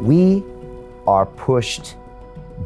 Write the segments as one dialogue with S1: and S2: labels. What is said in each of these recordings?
S1: We are pushed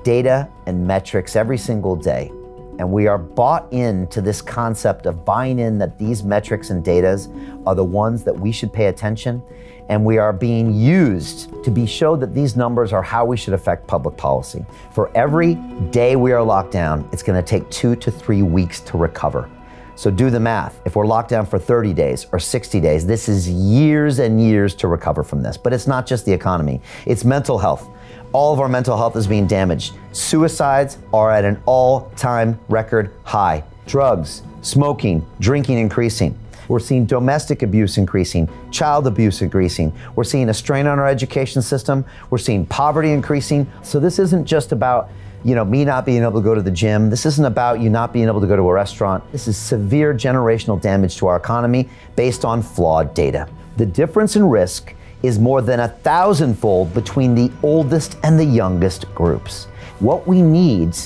S1: data and metrics every single day, and we are bought into this concept of buying in that these metrics and data are the ones that we should pay attention, and we are being used to be showed that these numbers are how we should affect public policy. For every day we are locked down, it's going to take 2 to 3 weeks to recover. So do the math. If we're locked down for 30 days or 60 days, this is years and years to recover from this. But it's not just the economy, it's mental health. All of our mental health is being damaged. Suicides are at an all-time record high. Drugs, smoking, drinking increasing. We're seeing domestic abuse increasing, child abuse increasing. We're seeing a strain on our education system. We're seeing poverty increasing. So this isn't just about me not being able to go to the gym. This isn't about you not being able to go to a restaurant. This is severe generational damage to our economy based on flawed data. The difference in risk is more than 1,000-fold between the oldest and the youngest groups. What we need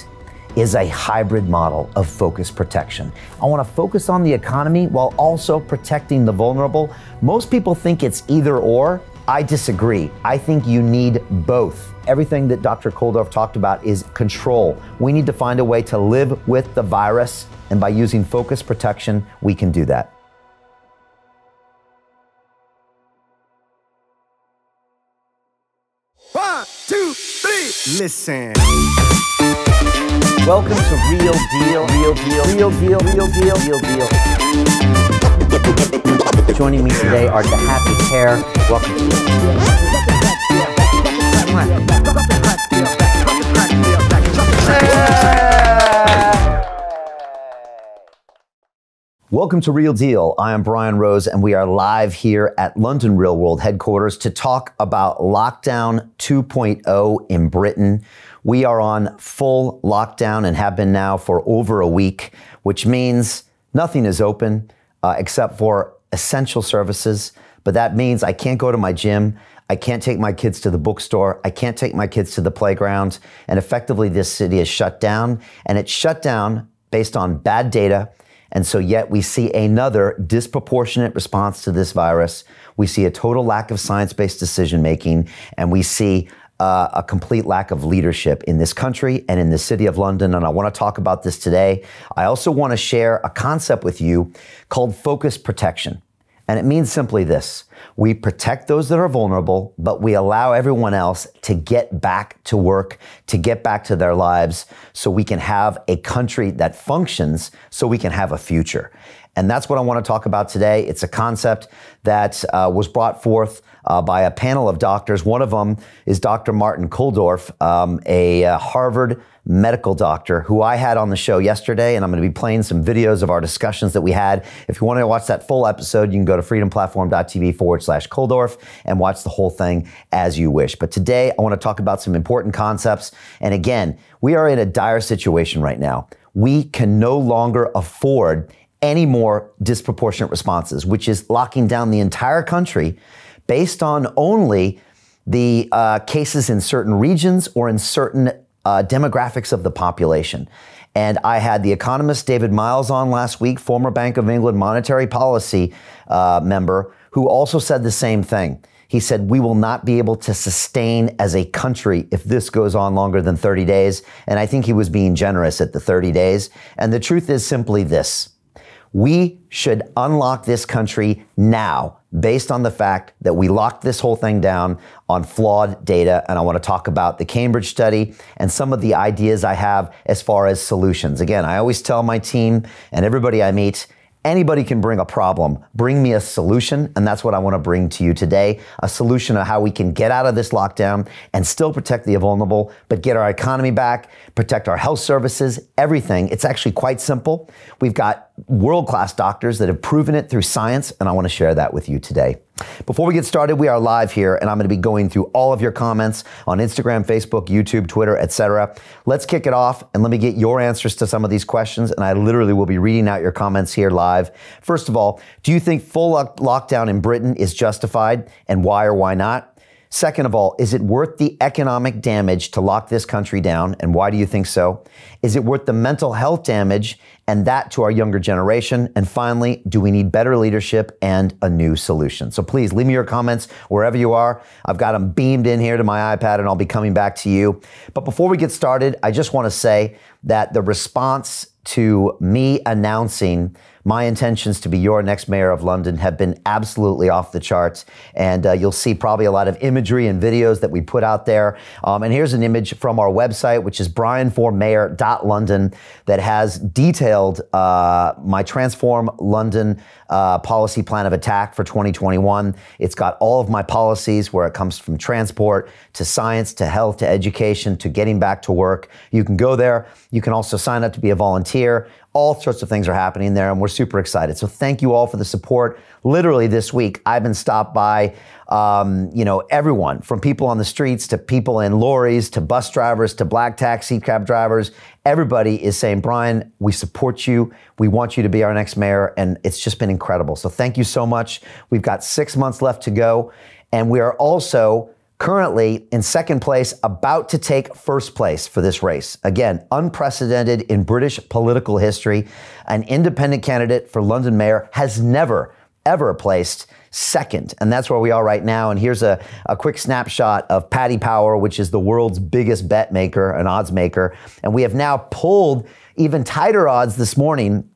S1: is a hybrid model of focus protection. I want to focus on the economy while also protecting the vulnerable. Most people think it's either or. I disagree. I think you need both. Everything that Dr. Kulldorff talked about is control. We need to find a way to live with the virus, and by using focus protection, we can do that.
S2: One, two, three, listen.
S1: Welcome to Real Deal, Real Deal, Real Deal, Real Deal, Real Deal. Joining me today are the happy pair. Welcome to Real Deal. Welcome to Real Deal. I am Brian Rose, and we are live here at London Real World headquarters to talk about Lockdown 2.0 in Britain. We are on full lockdown and have been now for over a week, which means nothing is open except for essential services. But that means I can't go to my gym. I can't take my kids to the bookstore. I can't take my kids to the playground. And effectively, this city is shut down. And it's shut down based on bad data. And so yet we see another disproportionate response to this virus. We see a total lack of science-based decision-making, and we see a complete lack of leadership in this country and in the city of London. And I want to talk about this today. I also want to share a concept with you called focus protection. And it means simply this: we protect those that are vulnerable, but we allow everyone else to get back to work, to get back to their lives, so we can have a country that functions, so we can have a future. And that's what I want to talk about today. It's a concept that was brought forth by a panel of doctors. One of them is Dr. Martin Kulldorff, a Harvard medical doctor who I had on the show yesterday, and I'm going to be playing some videos of our discussions that we had. If you want to watch that full episode, you can go to freedomplatform.tv/Kulldorff and watch the whole thing as you wish. But today, I want to talk about some important concepts. And again, we are in a dire situation right now. We can no longer afford any more disproportionate responses, which is locking down the entire country based on only the cases in certain regions or in certain demographics of the population. And I had the economist David Miles on last week, former Bank of England monetary policy member, who also said the same thing. He said, we will not be able to sustain as a country if this goes on longer than 30 days. And I think he was being generous at the 30 days. And the truth is simply this: we should unlock this country now, based on the fact that we locked this whole thing down on flawed data. And I want to talk about the Cambridge study and some of the ideas I have as far as solutions. Again, I always tell my team and everybody I meet, anybody can bring a problem. Bring me a solution, and that's what I want to bring to you today. A solution of how we can get out of this lockdown and still protect the vulnerable, but get our economy back, protect our health services, everything. It's actually quite simple. We've got world-class doctors that have proven it through science, and I want to share that with you today. Before we get started, we are live here, and I'm going to be going through all of your comments on Instagram, Facebook, YouTube, Twitter, etc. Let's kick it off, and let me get your answers to some of these questions, and I literally will be reading out your comments here live. First of all, do you think full lockdown in Britain is justified, and why or why not? Second of all, is it worth the economic damage to lock this country down? And why do you think so? Is it worth the mental health damage and that to our younger generation? And finally, do we need better leadership and a new solution? So please leave me your comments wherever you are. I've got them beamed in here to my iPad and I'll be coming back to you. But before we get started, I just want to say that the response to me announcing my intentions to be your next mayor of London have been absolutely off the charts. And you'll see probably a lot of imagery and videos that we put out there. And here's an image from our website, which is brianformayor.london, that has detailed my Transform London policy plan of attack for 2021. It's got all of my policies where it comes from transport to science to health to education to getting back to work. You can go there. You can also sign up to be a volunteer. All sorts of things are happening there, and we're super excited. So thank you all for the support. Literally this week, I've been stopped by, everyone from people on the streets to people in lorries to bus drivers to black taxi cab drivers. Everybody is saying, Brian, we support you. We want you to be our next mayor. And it's just been incredible. So thank you so much. We've got 6 months left to go. And we are also currently in second place, about to take first place for this race. Again, unprecedented in British political history. An independent candidate for London mayor has never, ever placed second. And that's where we are right now. And here's a quick snapshot of Paddy Power, which is the world's biggest bet maker, an odds maker. And we have now pulled even tighter odds this morning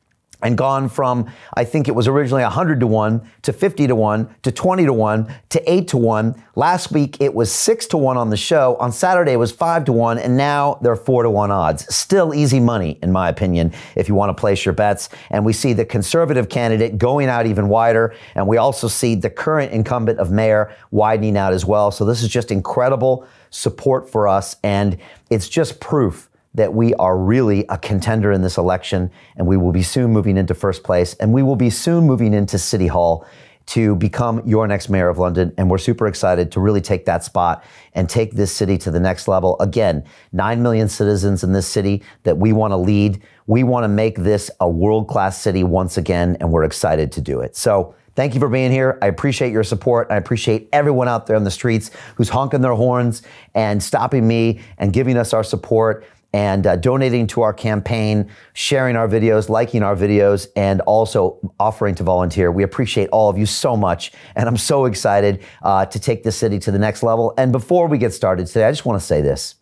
S1: and gone from, I think it was originally 100 to 1 to 50 to 1 to 20 to 1 to 8 to 1. Last week, it was 6 to 1 on the show. On Saturday, it was 5 to 1. And now they're 4 to 1 odds. Still easy money, in my opinion, if you want to place your bets. And we see the conservative candidate going out even wider. And we also see the current incumbent of mayor widening out as well. So this is just incredible support for us. And it's just proof that we are really a contender in this election, and we will be soon moving into first place, and we will be soon moving into City Hall to become your next mayor of London. And we're super excited to really take that spot and take this city to the next level. Again, 9 million citizens in this city that we want to lead. We want to make this a world-class city once again, and we're excited to do it. So thank you for being here. I appreciate your support. I appreciate everyone out there on the streets who's honking their horns and stopping me and giving us our support and donating to our campaign, sharing our videos, liking our videos, and also offering to volunteer. We appreciate all of you so much, and I'm so excited to take this city to the next level. And before we get started today, I just want to say this.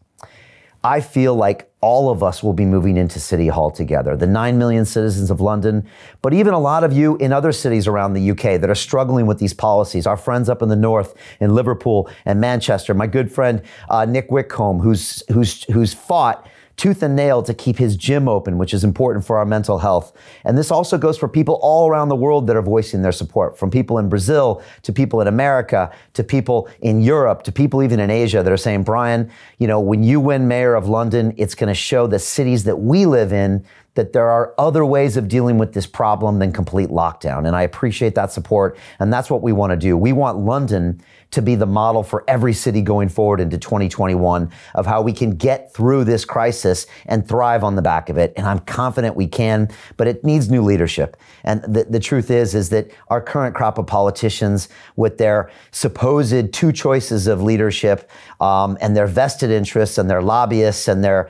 S1: I feel like all of us will be moving into City Hall together, the 9 million citizens of London, but even a lot of you in other cities around the UK that are struggling with these policies. Our friends up in the north, in Liverpool and Manchester, my good friend Nick Wickcombe, who's fought tooth and nail to keep his gym open, which is important for our mental health. And this also goes for people all around the world that are voicing their support, from people in Brazil to people in America to people in Europe to people even in Asia that are saying, Brian, when you win mayor of London, it's going to show the cities that we live in that there are other ways of dealing with this problem than complete lockdown. And I appreciate that support. And that's what we want to do. We want London to be the model for every city going forward into 2021 of how we can get through this crisis and thrive on the back of it. And I'm confident we can, but it needs new leadership. And the truth is that our current crop of politicians with their supposed two choices of leadership and their vested interests and their lobbyists and their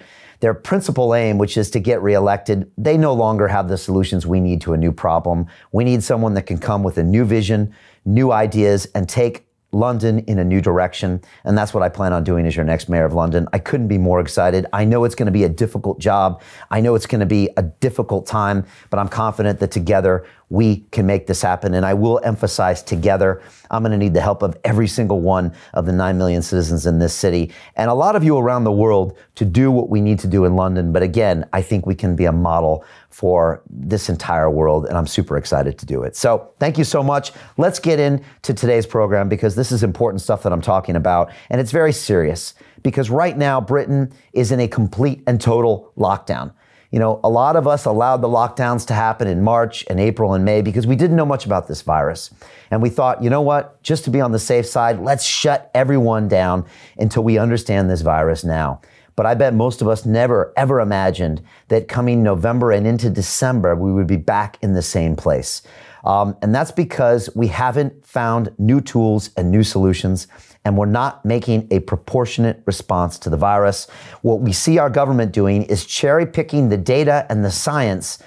S1: principal aim, which is to get reelected, they no longer have the solutions we need to a new problem. We need someone that can come with a new vision, new ideas, and take London in a new direction. And that's what I plan on doing as your next mayor of London. I couldn't be more excited. I know it's going to be a difficult job. I know it's going to be a difficult time, but I'm confident that together we can make this happen. And I will emphasize together, I'm going to need the help of every single one of the 9 million citizens in this city and a lot of you around the world to do what we need to do in London. But again, I think we can be a model for this entire world, and I'm super excited to do it. So thank you so much. Let's get into today's program because this is important stuff that I'm talking about, and it's very serious because right now Britain is in a complete and total lockdown. A lot of us allowed the lockdowns to happen in March and April and May because we didn't know much about this virus. And we thought, you know what, just to be on the safe side, let's shut everyone down until we understand this virus now. But I bet most of us never, ever imagined that coming November and into December, we would be back in the same place. And that's because we haven't found new tools and new solutions, and we're not making a proportionate response to the virus. What we see our government doing is cherry picking the data and the science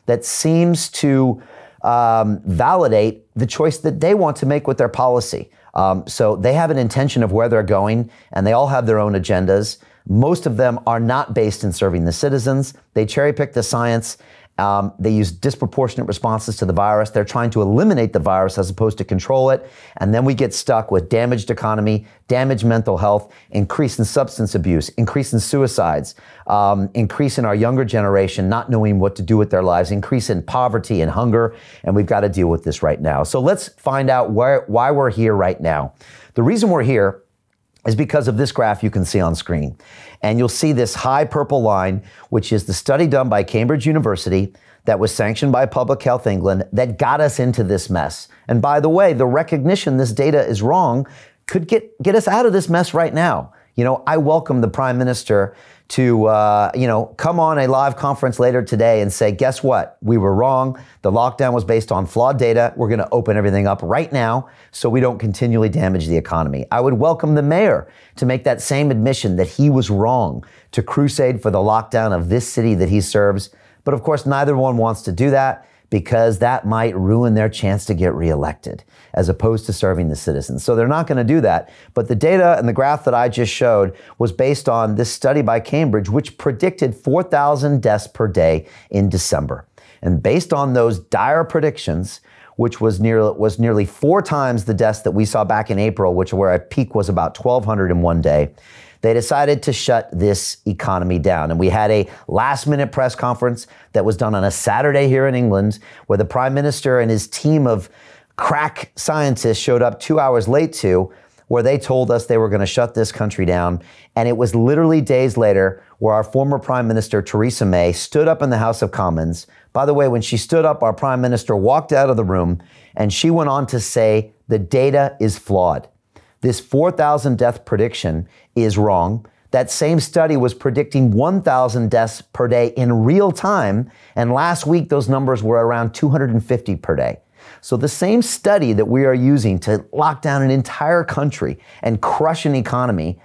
S1: that seems to validate the choice that they want to make with their policy. So they have an intention of where they're going, and they all have their own agendas. Most of them are not based in serving the citizens. They cherry pick the science. They use disproportionate responses to the virus. They're trying to eliminate the virus as opposed to control it. And then we get stuck with damaged economy, damaged mental health, increase in substance abuse, increase in suicides, increase in our younger generation not knowing what to do with their lives, increase in poverty and hunger. And we've got to deal with this right now. So let's find out why we're here right now. The reason we're here is because of this graph you can see on screen. And you'll see this high purple line, which is the study done by Cambridge University that was sanctioned by Public Health England that got us into this mess. And by the way, the recognition this data is wrong could get us out of this mess right now. You know, I welcome the Prime Minister to, come on a live conference later today and say, guess what? We were wrong. The lockdown was based on flawed data. We're going to open everything up right now so we don't continually damage the economy. I would welcome the mayor to make that same admission that he was wrong, to crusade for the lockdown of this city that he serves. But of course, neither one wants to do that, because that might ruin their chance to get reelected as opposed to serving the citizens. So they're not going to do that. But the data and the graph that I just showed was based on this study by Cambridge, which predicted 4,000 deaths per day in December. And based on those dire predictions, which was nearly 4 times the deaths that we saw back in April, where a peak was about 1,200 in one day, they decided to shut this economy down. And we had a last-minute press conference that was done on a Saturday here in England, where the Prime Minister and his team of crack scientists showed up 2 hours late where they told us they were going to shut this country down. And it was literally days later where our former Prime Minister, Theresa May, stood up in the House of Commons. By the way, when she stood up, our Prime Minister walked out of the room, and she went on to say the data is flawed. This 4,000 death prediction is wrong. That same study was predicting 1,000 deaths per day in real time. And last week, those numbers were around 250 per day. So the same study that we are using to lock down an entire country and crush an economy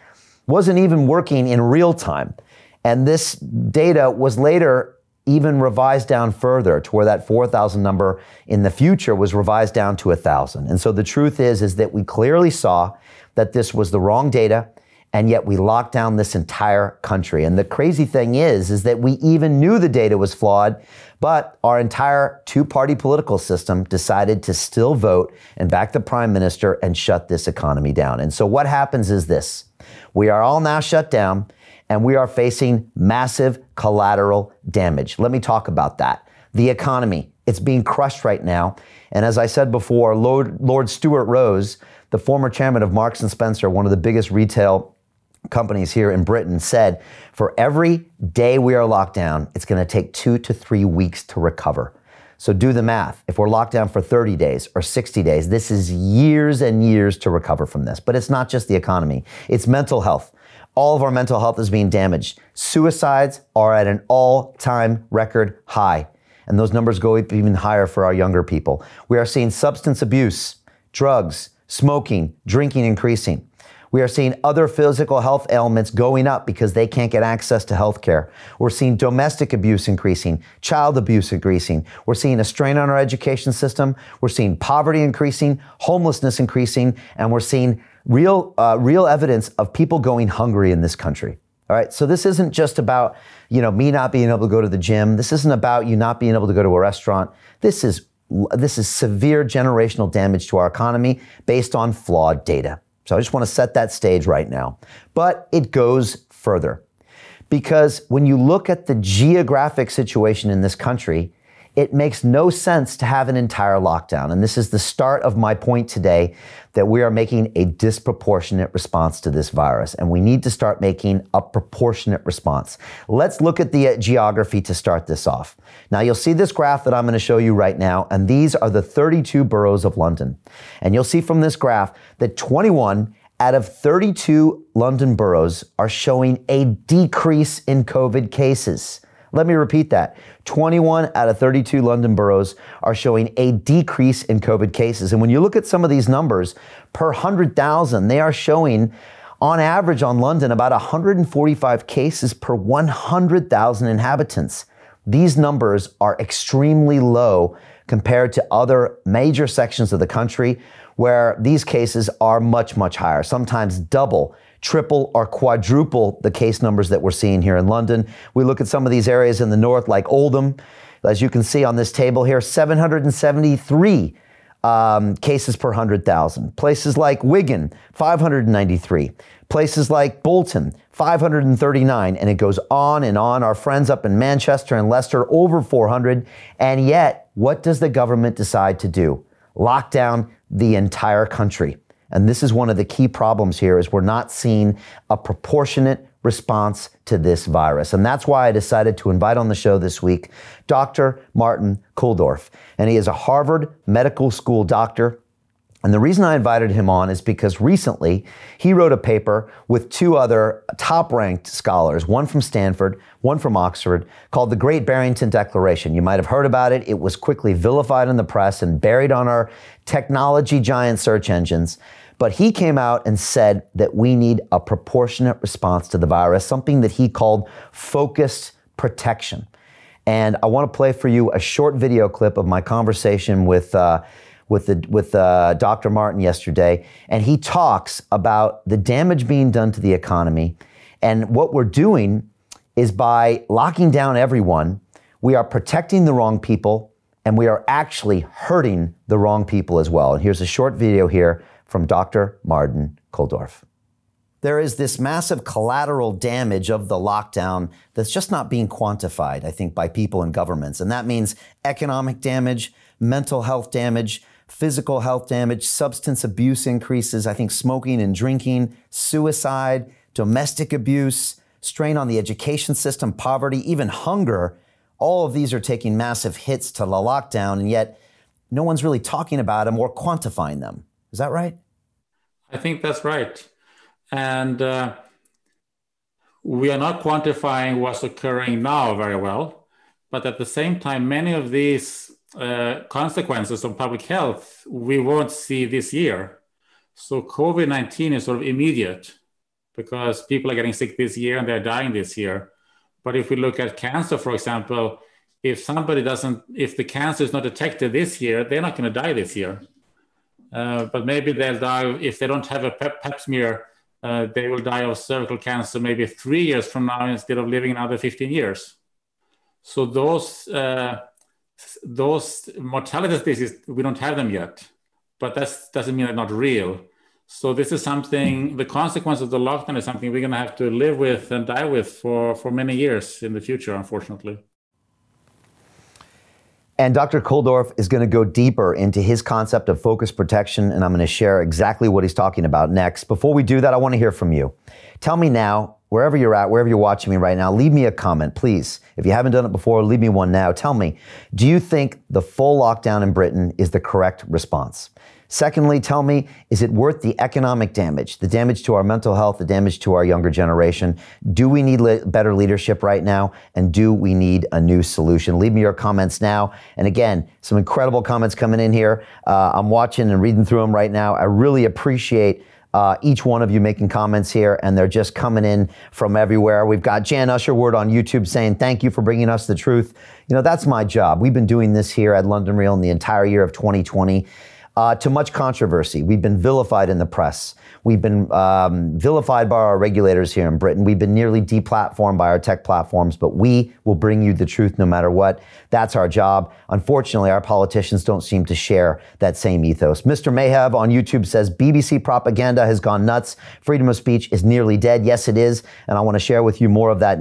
S1: wasn't even working in real time. And this data was later even revised down further to where that 4,000 number in the future was revised down to 1,000. And so the truth is that we clearly saw that this was the wrong data, and yet we locked down this entire country. And the crazy thing is that we even knew the data was flawed, but our entire two-party political system decided to still vote and back the Prime Minister and shut this economy down. And so what happens is this: we are all now shut down, and we are facing massive collateral damage. Let me talk about that. The economy, it's being crushed right now. And as I said before, Lord Stuart Rose, the former chairman of Marks and Spencer, one of the biggest retail companies here in Britain, said, for every day we are locked down, it's going to take 2 to 3 weeks to recover. So do the math. If we're locked down for 30 days or 60 days, this is years and years to recover from this. But it's not just the economy. It's mental health. All of our mental health is being damaged. Suicides are at an all-time record high. And those numbers go even higher for our younger people. We are seeing substance abuse, drugs, smoking, drinking increasing. We are seeing other physical health ailments going up because they can't get access to health care. We're seeing domestic abuse increasing, child abuse increasing. We're seeing a strain on our education system. We're seeing poverty increasing, homelessness increasing, and we're seeing real evidence of people going hungry in this country. All right, so this isn't just about, me not being able to go to the gym. This isn't about you not being able to go to a restaurant. This is severe generational damage to our economy based on flawed data. So I just want to set that stage right now. But it goes further, because when you look at the geographic situation in this country, it makes no sense to have an entire lockdown. And this is the start of my point today, that we are making a disproportionate response to this virus, and we need to start making a proportionate response. Let's look at the geography to start this off. Now, you'll see this graph that I'm going to show you right now, and these are the 32 boroughs of London. And you'll see from this graph that 21 out of 32 London boroughs are showing a decrease in COVID cases. Let me repeat that. 21 out of 32 London boroughs are showing a decrease in COVID cases. And when you look at some of these numbers, per 100,000, they are showing on average on London about 145 cases per 100,000 inhabitants. These numbers are extremely low compared to other major sections of the country where these cases are much, much higher, sometimes double, triple, or quadruple the case numbers that we're seeing here in London. We look at some of these areas in the north like Oldham, as you can see on this table here, 773 cases per 100,000. Places like Wigan, 593. Places like Bolton, 539, and it goes on and on. Our friends up in Manchester and Leicester, over 400. And yet, what does the government decide to do? Lock down the entire country. And this is one of the key problems here, is we're not seeing a proportionate response to this virus. And that's why I decided to invite on the show this week Dr. Martin Kulldorff. And he is a Harvard Medical School doctor. And the reason I invited him on is because recently he wrote a paper with two other top-ranked scholars, one from Stanford, one from Oxford, called The Great Barrington Declaration. You might have heard about it. It was quickly vilified in the press and buried on our technology giant search engines. But he came out and said that we need a proportionate response to the virus, something that he called focused protection. And I want to play for you a short video clip of my conversation with Dr. Martin yesterday, and he talks about the damage being done to the economy. And what we're doing is, by locking down everyone, we are protecting the wrong people, and we are actually hurting the wrong people as well. And here's a short video here from Dr. Martin Kulldorff. There is this massive collateral damage of the lockdown that's just not being quantified, I think, by people and governments. And that means economic damage, mental health damage, physical health damage, substance abuse increases, I think smoking and drinking, suicide, domestic abuse, strain on the education system, poverty, even hunger. All of these are taking massive hits to the lockdown, and yet no one's really talking about them or quantifying them. Is that right?
S3: I think that's right. And we are not quantifying what's occurring now very well. But at the same time, many of these consequences of public health we won't see this year. So COVID-19 is sort of immediate because people are getting sick this year and they're dying this year. But if we look at cancer, for example, if the cancer is not detected this year, they're not going to die this year. But maybe they'll die if they don't have a pap smear. They will die of cervical cancer maybe 3 years from now instead of living another 15 years. So those mortality statistics, we don't have them yet, but that doesn't mean they're not real. So this is something, the consequence of the lockdown is something we're going to have to live with and die with for many years in the future, unfortunately.
S1: And Dr. Kulldorff is going to go deeper into his concept of focus protection, and I'm going to share exactly what he's talking about next. Before we do that, I want to hear from you. Tell me now, wherever you're at, wherever you're watching me right now, leave me a comment, please. If you haven't done it before, leave me one now. Tell me, do you think the full lockdown in Britain is the correct response? Secondly, tell me, is it worth the economic damage, the damage to our mental health, the damage to our younger generation? Do we need better leadership right now? And do we need a new solution? Leave me your comments now. And again, some incredible comments coming in here. I'm watching and reading through them right now. I really appreciate each one of you making comments here, and they're just coming in from everywhere. We've got Jan Usherwood on YouTube saying, thank you for bringing us the truth. You know, that's my job. We've been doing this here at London Real in the entire year of 2020. To much controversy. We've been vilified in the press. We've been vilified by our regulators here in Britain. We've been nearly deplatformed by our tech platforms, but we will bring you the truth no matter what. That's our job. Unfortunately, our politicians don't seem to share that same ethos. Mr. Mayhav on YouTube says, BBC propaganda has gone nuts. Freedom of speech is nearly dead. Yes, it is. And I want to share with you more of that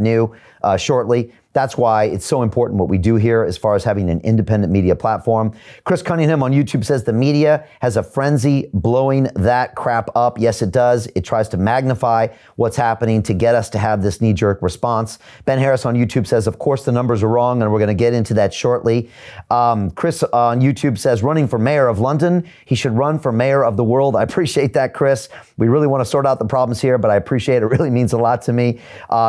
S1: shortly. That's why it's so important what we do here as far as having an independent media platform. Chris Cunningham on YouTube says the media has a frenzy blowing that crap up. Yes, it does. It tries to magnify what's happening to get us to have this knee-jerk response. Ben Harris on YouTube says, of course, the numbers are wrong, and we're going to get into that shortly. Chris on YouTube says, running for mayor of London, he should run for mayor of the world. I appreciate that, Chris. We really want to sort out the problems here, but I appreciate it. It really means a lot to me.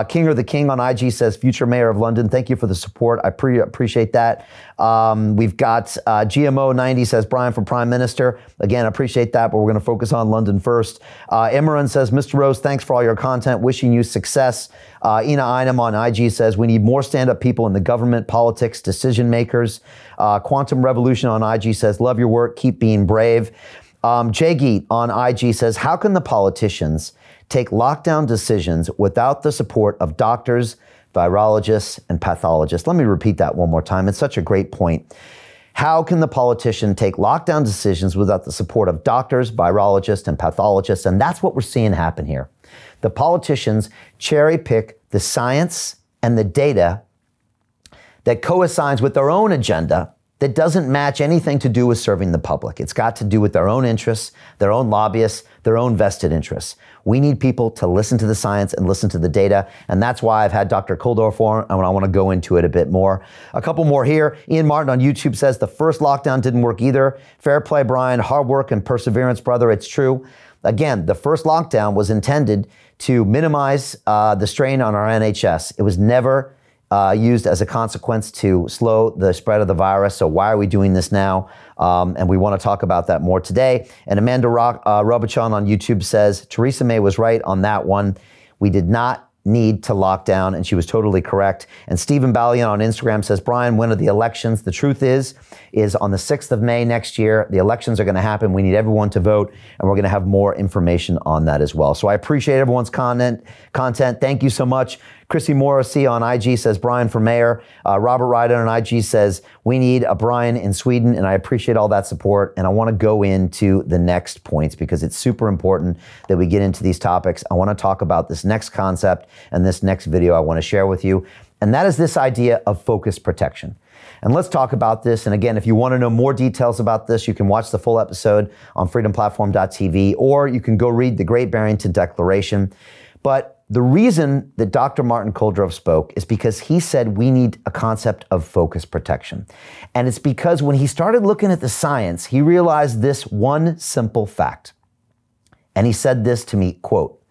S1: King or the King on IG says, future mayor of London London. Thank you for the support. I appreciate that. We've got GMO90 says, Brian for Prime Minister. Again, I appreciate that, but we're going to focus on London first. Imran says, Mr. Rose, thanks for all your content. Wishing you success. Ina Einem on IG says, we need more stand-up people in the government, politics, decision makers. Quantum Revolution on IG says, love your work. Keep being brave. Jay Geet on IG says, how can the politicians take lockdown decisions without the support of doctors, virologists, and pathologists? Let me repeat that one more time. It's such a great point. How can the politician take lockdown decisions without the support of doctors, virologists, and pathologists? And that's what we're seeing happen here. The politicians cherry pick the science and the data that coincides with their own agenda that doesn't match anything to do with serving the public. It's got to do with their own interests, their own lobbyists, their own vested interests. We need people to listen to the science and listen to the data, and that's why I've had Dr. Kulldorff on, and I want to go into it a bit more. A couple more here. Ian Martin on YouTube says, the first lockdown didn't work either. Fair play, Brian. Hard work and perseverance, brother. It's true. Again, the first lockdown was intended to minimize the strain on our NHS. It was never used as a consequence to slow the spread of the virus. So why are we doing this now? And we want to talk about that more today. And Amanda Robichon on YouTube says, Theresa May was right on that one. We did not need to lock down, and she was totally correct. And Stephen Ballion on Instagram says, Brian, when are the elections? The truth is on the 6th of May next year, the elections are going to happen. We need everyone to vote, and we're going to have more information on that as well. So I appreciate everyone's content. Thank you so much. Chrissy Morrissey on IG says, Brian for mayor. Robert Ryder on IG says, we need a Brian in Sweden, and I appreciate all that support. And I want to go into the next points because it's super important that we get into these topics. I want to talk about this next concept and this next video I want to share with you. And that is this idea of focus protection. And let's talk about this. And again, if you want to know more details about this, you can watch the full episode on freedomplatform.tv, or you can go read the Great Barrington Declaration. But the reason that Dr. Martin Kulldorff spoke is because he said we need a concept of focus protection. And it's because when he started looking at the science, he realized this one simple fact. And he said this to me, quote,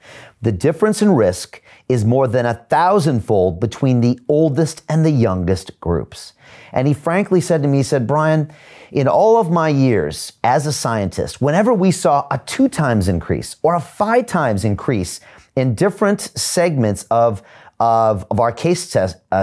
S1: the difference in risk is more than 1,000-fold between the oldest and the youngest groups. And he frankly said to me, he said, Brian, in all of my years as a scientist, whenever we saw a 2 times increase or a 5 times increase in different segments of our case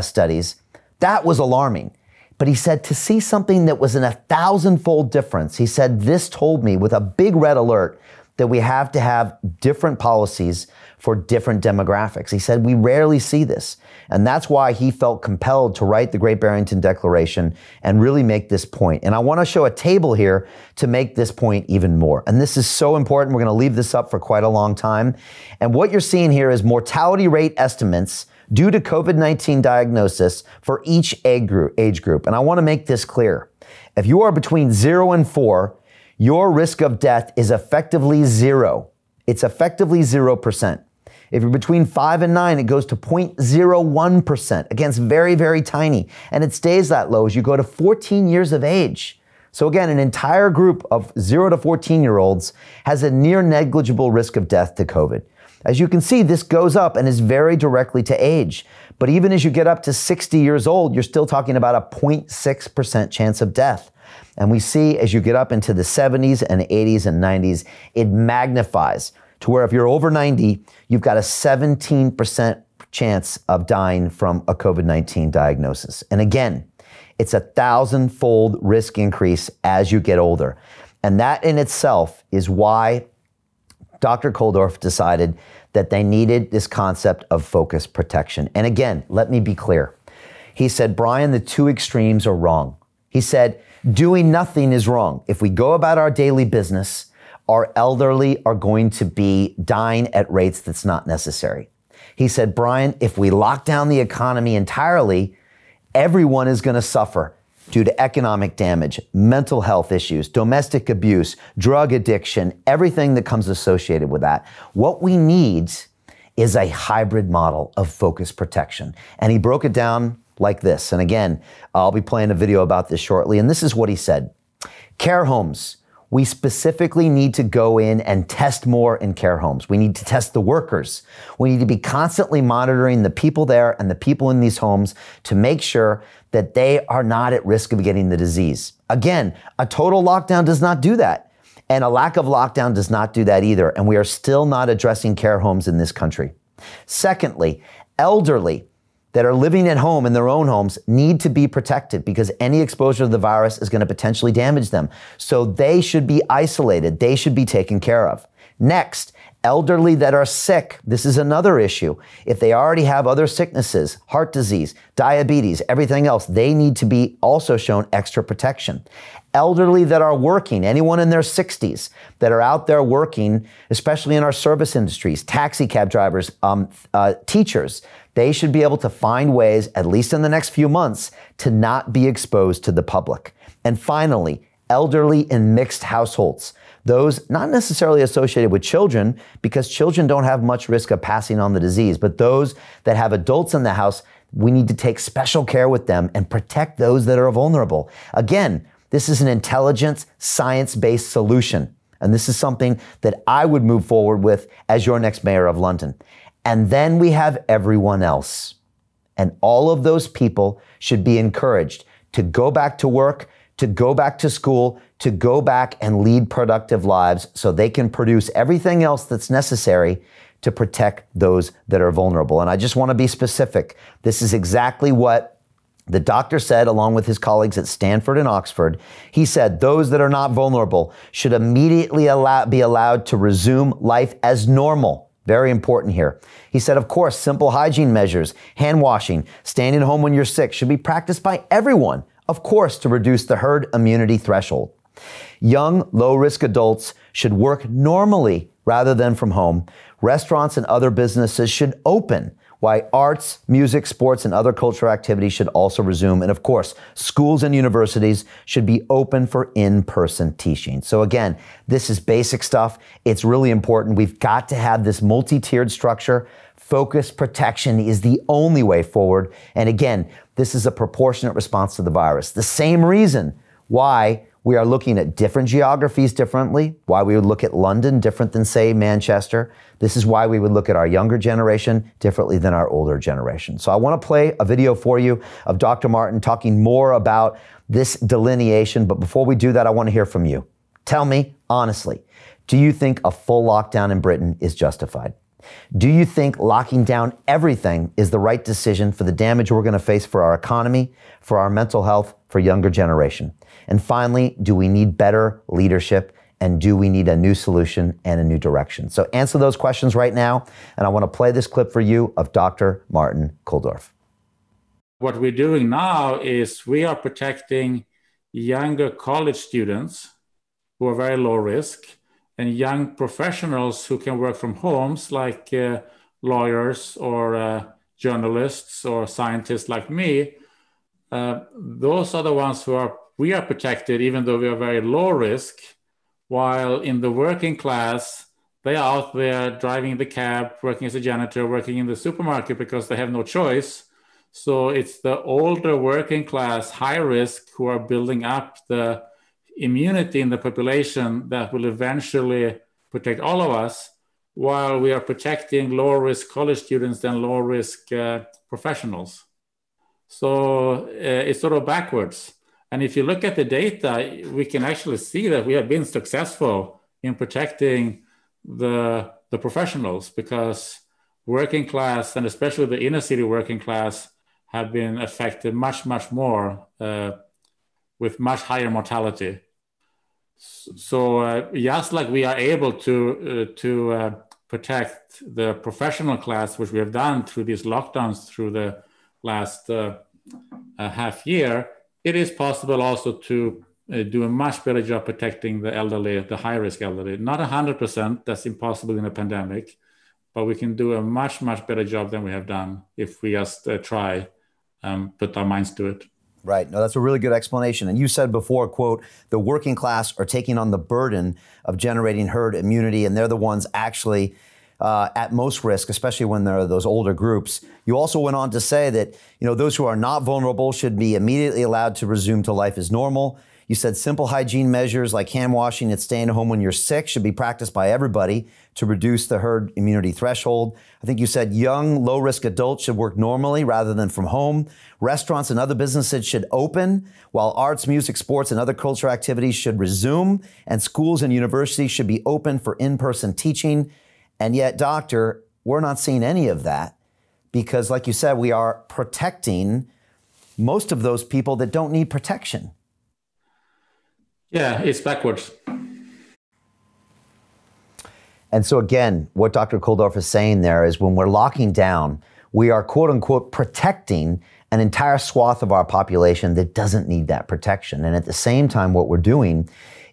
S1: studies, that was alarming. But he said to see something that was in 1,000-fold difference, he said, this told me with a big red alert that we have to have different policies for different demographics. He said, we rarely see this. And that's why he felt compelled to write the Great Barrington Declaration and really make this point. And I want to show a table here to make this point even more. And this is so important. We're going to leave this up for quite a long time. And what you're seeing here is mortality rate estimates due to COVID-19 diagnosis for each age group. And I want to make this clear. If you are between 0 and 4, your risk of death is effectively 0. It's effectively 0%. If you're between 5 and 9, it goes to 0.01%. Again, it's very, very tiny. And it stays that low as you go to 14 years of age. So again, an entire group of 0 to 14-year-olds has a near negligible risk of death to COVID. As you can see, this goes up and is very directly to age. But even as you get up to 60 years old, you're still talking about a 0.6% chance of death. And we see as you get up into the 70s and 80s and 90s, it magnifies to where if you're over 90, you've got a 17% chance of dying from a COVID-19 diagnosis. And again, it's 1,000-fold risk increase as you get older. And that in itself is why Dr. Kulldorff decided that they needed this concept of focus protection. And again, let me be clear. He said, Brian, the 2 extremes are wrong. He said, doing nothing is wrong. If we go about our daily business, our elderly are going to be dying at rates that's not necessary. He said, Brian, if we lock down the economy entirely, everyone is going to suffer due to economic damage, mental health issues, domestic abuse, drug addiction, everything that comes associated with that. What we need is a hybrid model of focus protection. And he broke it down like this. And again, I'll be playing a video about this shortly. And this is what he said. Care homes We specifically need to go in and test more in care homes. We need to test the workers. We need to be constantly monitoring the people there and the people in these homes to make sure that they are not at risk of getting the disease. Again, a total lockdown does not do that. And a lack of lockdown does not do that either. And we are still not addressing care homes in this country. Secondly, elderly that are living at home in their own homes need to be protected because any exposure to the virus is going to potentially damage them. So they should be isolated. They should be taken care of. Next, elderly that are sick. This is another issue. If they already have other sicknesses, heart disease, diabetes, everything else, they need to be also shown extra protection. Elderly that are working, anyone in their 60s that are out there working, especially in our service industries, taxi cab drivers, teachers, they should be able to find ways, at least in the next few months, to not be exposed to the public. And finally, elderly in mixed households. Those not necessarily associated with children, because children don't have much risk of passing on the disease, but those that have adults in the house, we need to take special care with them and protect those that are vulnerable. Again, this is an intelligence, science-based solution. And this is something that I would move forward with as your next mayor of London. And then we have everyone else. And all of those people should be encouraged to go back to work, to go back to school, to go back and lead productive lives so they can produce everything else that's necessary to protect those that are vulnerable. And I just want to be specific. This is exactly what the doctor said, along with his colleagues at Stanford and Oxford. He said those that are not vulnerable should immediately be allowed to resume life as normal. Very important here. He said, of course, simple hygiene measures, hand washing, staying at home when you're sick should be practiced by everyone, of course, to reduce the herd immunity threshold. Young, low-risk adults should work normally rather than from home. Restaurants and other businesses should open, while arts, music, sports, and other cultural activities should also resume. And of course, schools and universities should be open for in-person teaching. So again, this is basic stuff. It's really important. We've got to have this multi-tiered structure. Focused protection is the only way forward. And again, this is a proportionate response to the virus. The same reason why we are looking at different geographies differently, why we would look at London different than, say, Manchester. This is why we would look at our younger generation differently than our older generation. So I want to play a video for you of Dr. Martin talking more about this delineation. But before we do that, I want to hear from you. Tell me, honestly, do you think a full lockdown in Britain is justified? Do you think locking down everything is the right decision for the damage we're going to face for our economy, for our mental health, for younger generation? And finally, do we need better leadership? And do we need a new solution and a new direction? So answer those questions right now. And I want to play this clip for you of Dr. Martin Kulldorff.
S3: What we're doing now is we are protecting younger college students who are very low risk and young professionals who can work from homes, like lawyers or journalists or scientists like me. Those are the ones we are protected, even though we are very low risk, while in the working class, they are out there driving the cab, working as a janitor, working in the supermarket because they have no choice. So it's the older working class, high risk, who are building up the immunity in the population that will eventually protect all of us, while we are protecting low risk college students and low risk professionals. So it's sort of backwards. And if you look at the data, we can actually see that we have been successful in protecting the professionals, because working class, and especially the inner city working class, have been affected much, much more with much higher mortality. So just like we are able to protect the professional class, which we have done through these lockdowns through the last half year, it is possible also to do a much better job protecting the elderly, the high-risk elderly. Not 100%, that's impossible in a pandemic, but we can do a much, much better job than we have done if we just try and put our minds to it.
S1: Right. No, that's a really good explanation. And you said before, quote, the working class are taking on the burden of generating herd immunity, and they're the ones actually at most risk, especially when there are those older groups. You also went on to say that, those who are not vulnerable should be immediately allowed to resume to life as normal. You said simple hygiene measures like hand washing and staying home when you're sick should be practiced by everybody to reduce the herd immunity threshold. I think you said young, low-risk adults should work normally rather than from home. Restaurants and other businesses should open, while arts, music, sports, and other cultural activities should resume, and schools and universities should be open for in-person teaching. And yet, doctor, we're not seeing any of that because, like you said, we are protecting most of those people that don't need protection.
S3: Yeah, it's backwards.
S1: And so again, what Dr. Kulldorff is saying there is when we're locking down, we are quote unquote protecting an entire swath of our population that doesn't need that protection. And at the same time, what we're doing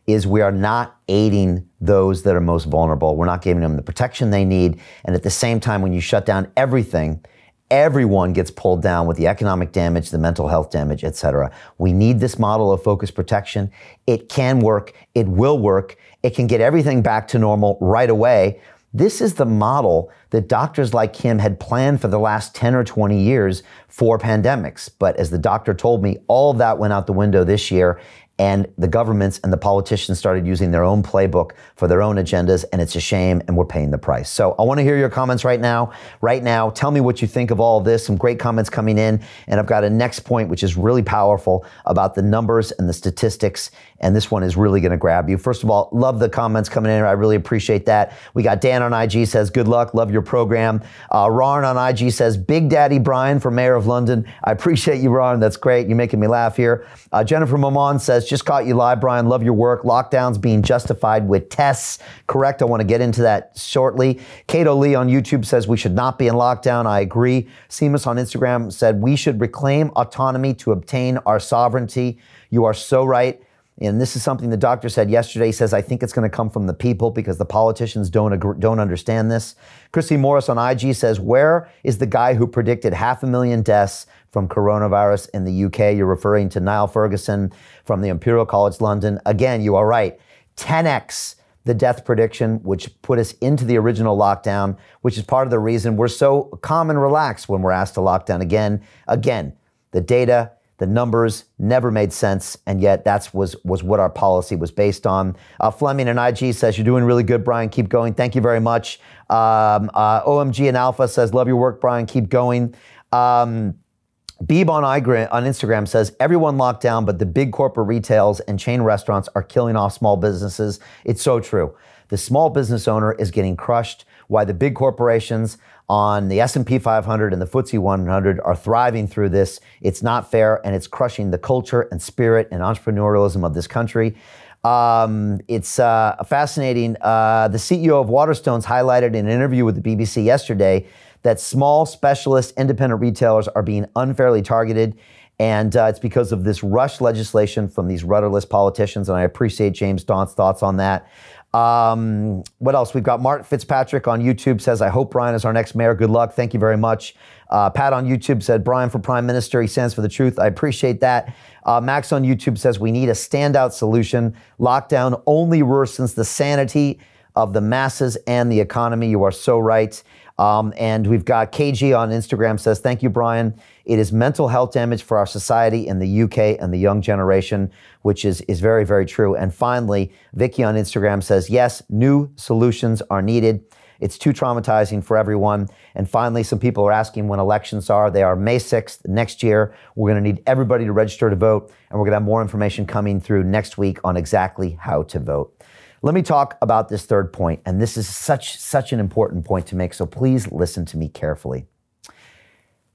S1: is we are not aiding those that are most vulnerable. We're not giving them the protection they need. And at the same time, when you shut down everything, everyone gets pulled down with the economic damage, the mental health damage, et cetera. We need this model of focused protection. It can work. It will work. It can get everything back to normal right away. This is the model that doctors like him had planned for the last 10 or 20 years for pandemics. But as the doctor told me, all of that went out the window this year. And the governments and the politicians started using their own playbook for their own agendas, and it's a shame, and we're paying the price. So I want to hear your comments right now. Right now, tell me what you think of all of this. Some great comments coming in, and I've got a next point, which is really powerful about the numbers and the statistics, and this one is really going to grab you. First of all, love the comments coming in. I really appreciate that. We got Dan on IG says, good luck, love your program. Ron on IG says, Big Daddy Brian for Mayor of London. I appreciate you, Ron. That's great. You're making me laugh here. Jennifer Mamon says, just caught you live, Brian. Love your work. Lockdowns being justified with tests. Correct. I want to get into that shortly. Cato Lee on YouTube says we should not be in lockdown. I agree. Seamus on Instagram said we should reclaim autonomy to obtain our sovereignty. You are so right. And this is something the doctor said yesterday. He says, I think it's going to come from the people because the politicians don't understand this. Chrissy Morris on IG says, where is the guy who predicted 500,000 deaths from coronavirus in the UK? You're referring to Niall Ferguson from the Imperial College London. Again, you are right. 10x the death prediction, which put us into the original lockdown, which is part of the reason we're so calm and relaxed when we're asked to lock down again. Again, the data, the numbers never made sense, and yet that was what our policy was based on. Fleming and IG says, you're doing really good, Brian. Keep going. Thank you very much. OMG and Alpha says, love your work, Brian. Keep going. Beeb on Instagram says, everyone locked down, but the big corporate retails and chain restaurants are killing off small businesses. It's so true. The small business owner is getting crushed, while the big corporations on the S&P 500 and the FTSE 100 are thriving through this. It's not fair, and it's crushing the culture and spirit and entrepreneurialism of this country. It's fascinating. The CEO of Waterstones highlighted in an interview with the BBC yesterday that small, specialist, independent retailers are being unfairly targeted, and it's because of this rush legislation from these rudderless politicians, and I appreciate James Daunt's thoughts on that. What else? We've got Mark Fitzpatrick on YouTube says, I hope Brian is our next mayor. Good luck. Thank you very much. Pat on YouTube said, Brian for Prime Minister. He stands for the truth. I appreciate that. Max on YouTube says, we need a standout solution. Lockdown only worsens the sanity of the masses and the economy. You are so right. And we've got KG on Instagram says, thank you, Brian. It is mental health damage for our society in the UK and the young generation, which is very, very true. And finally, Vicky on Instagram says, yes, new solutions are needed. It's too traumatizing for everyone. And finally, some people are asking when elections are. They are May 6th next year. We're going to need everybody to register to vote. And we're going to have more information coming through next week on exactly how to vote. Let me talk about this third point, and this is such an important point to make, so please listen to me carefully.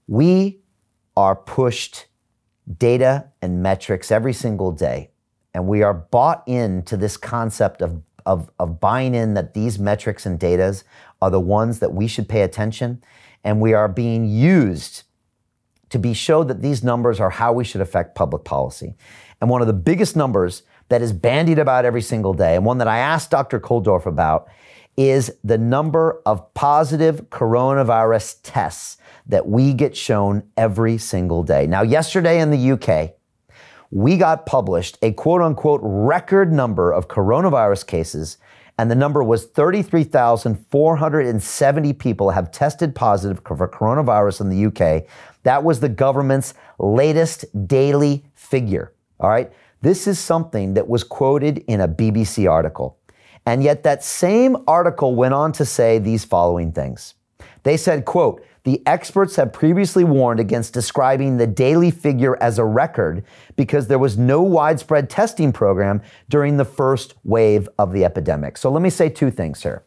S1: We are pushed data and metrics every single day, and we are bought into this concept of buying in that these metrics and data are the ones that we should pay attention, and we are being used to be showed that these numbers are how we should affect public policy. And one of the biggest numbers that is bandied about every single day, and one that I asked Dr. Kulldorff about, is the number of positive coronavirus tests that we get shown every single day. Now, yesterday in the UK, we got published a quote-unquote record number of coronavirus cases, and the number was 33,470 people have tested positive for coronavirus in the UK. That was the government's latest daily figure, all right? This is something that was quoted in a BBC article. And yet that same article went on to say these following things. They said, quote, "The experts have previously warned against describing the daily figure as a record because there was no widespread testing program during the first wave of the epidemic." So let me say two things here.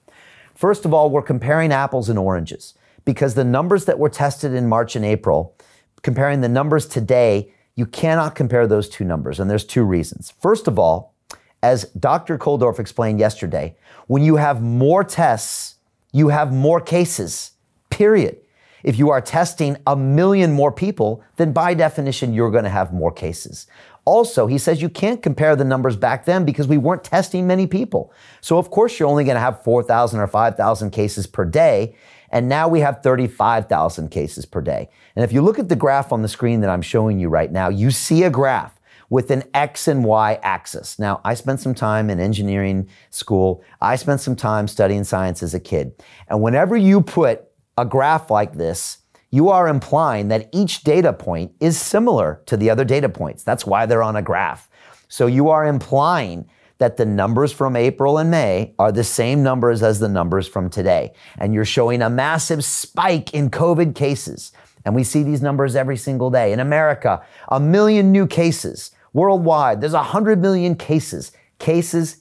S1: First of all, we're comparing apples and oranges because the numbers that were tested in March and April, comparing the numbers today, you cannot compare those two numbers, and there's two reasons. First of all, as Dr. Koldorf explained yesterday, when you have more tests, you have more cases, period. If you are testing 1 million more people, then by definition, you're going to have more cases. Also, he says you can't compare the numbers back then because we weren't testing many people. So of course, you're only going to have 4,000 or 5,000 cases per day. And now we have 35,000 cases per day. And if you look at the graph on the screen that I'm showing you right now, you see a graph with an X and Y axis. Now, I spent some time in engineering school. I spent some time studying science as a kid. And whenever you put a graph like this, you are implying that each data point is similar to the other data points. That's why they're on a graph. So you are implying that the numbers from April and May are the same numbers as the numbers from today. And you're showing a massive spike in COVID cases. And we see these numbers every single day. In America, 1 million new cases. Worldwide, there's 100 million cases. Cases.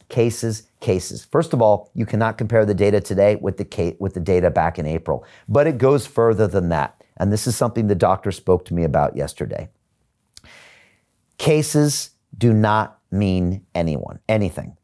S1: First of all, you cannot compare the data today with the data back in April, but it goes further than that. And this is something the doctor spoke to me about yesterday. Cases do not mean anything.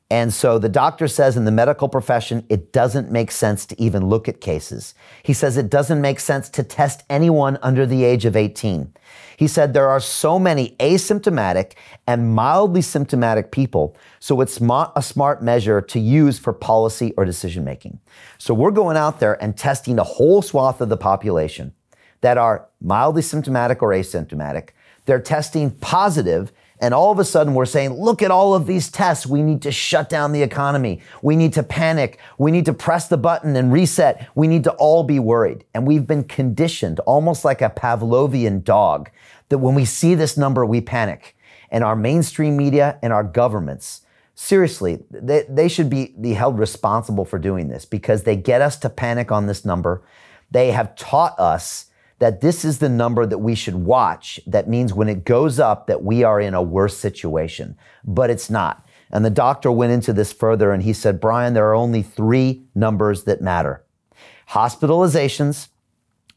S1: And so the doctor says in the medical profession, it doesn't make sense to even look at cases. He says it doesn't make sense to test anyone under the age of 18. He said there are so many asymptomatic and mildly symptomatic people, so it's not a smart measure to use for policy or decision making. So we're going out there and testing a whole swath of the population that are mildly symptomatic or asymptomatic. They're testing positive. And all of a sudden we're saying, look at all of these tests. We need to shut down the economy. We need to panic. We need to press the button and reset. We need to all be worried. And we've been conditioned almost like a Pavlovian dog that when we see this number, we panic. And our mainstream media and our governments, seriously, they should be held responsible for doing this because they get us to panic on this number. They have taught us that this is the number that we should watch. That means when it goes up that we are in a worse situation, but it's not. And the doctor went into this further and he said, Brian, there are only 3 numbers that matter: hospitalizations,